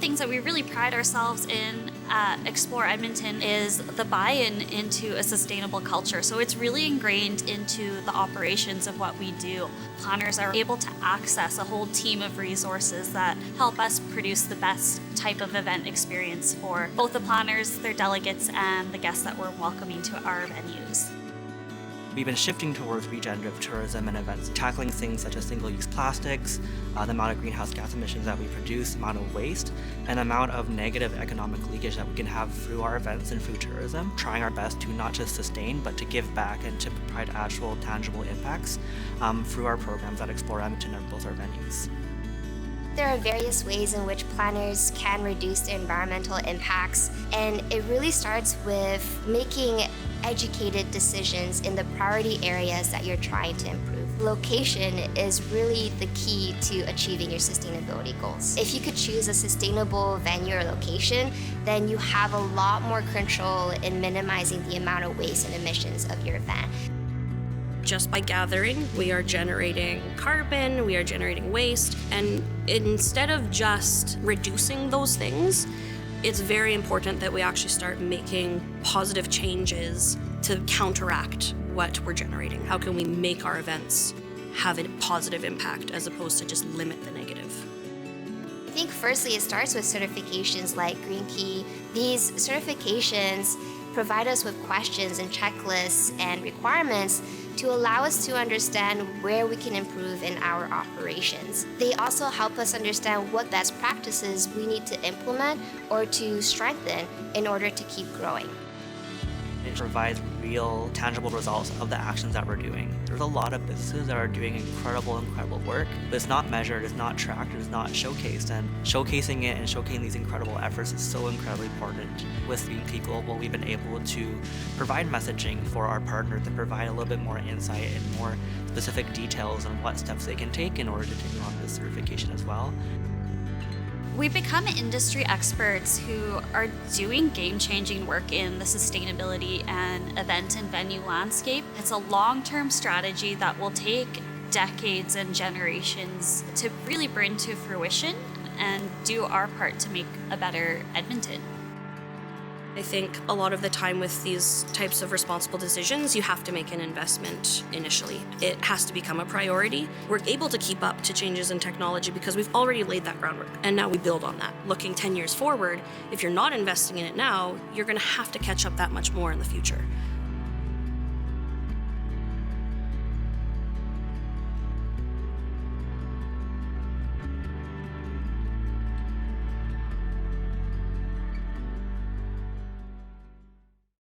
things that we really pride ourselves in at Explore Edmonton is the buy-in into a sustainable culture. So it's really ingrained into the operations of what we do. Planners are able to access a whole team of resources that help us produce the best type of event experience for both the planners, their delegates, and the guests that we're welcoming to our venues. We've been shifting towards regenerative tourism and events, tackling things such as single-use plastics, the amount of greenhouse gas emissions that we produce, the amount of waste, and the amount of negative economic leakage that we can have through our events and through tourism, trying our best to not just sustain, but to give back and to provide actual tangible impacts through our programs at Explore Edmonton and both our venues. There are various ways in which planners can reduce their environmental impacts, and it really starts with making educated decisions in the priority areas that you're trying to improve. Location is really the key to achieving your sustainability goals. If you could choose a sustainable venue or location, then you have a lot more control in minimizing the amount of waste and emissions of your event. Just by gathering, we are generating carbon, we are generating waste, and instead of just reducing those things, it's very important that we actually start making positive changes to counteract what we're generating. How can we make our events have a positive impact as opposed to just limit the negative? I think firstly it starts with certifications like Green Key. These certifications provide us with questions and checklists and requirements to allow us to understand where we can improve in our operations. They also help us understand what best practices we need to implement or to strengthen in order to keep growing. It provides real, tangible results of the actions that we're doing. There's a lot of businesses that are doing incredible work, but it's not measured, it's not tracked, it's not showcased. And showcasing it and showcasing these incredible efforts is so incredibly important. With Green Key Global, we've been able to provide messaging for our partners and provide a little bit more insight and more specific details on what steps they can take in order to take on this certification as well. We've become industry experts who are doing game-changing work in the sustainability and event and venue landscape. It's a long-term strategy that will take decades and generations to really bring to fruition and do our part to make a better Edmonton. I think a lot of the time with these types of responsible decisions, you have to make an investment initially. It has to become a priority. We're able to keep up to changes in technology because we've already laid that groundwork, and now we build on that. Looking 10 years forward, if you're not investing in it now, you're going to have to catch up that much more in the future.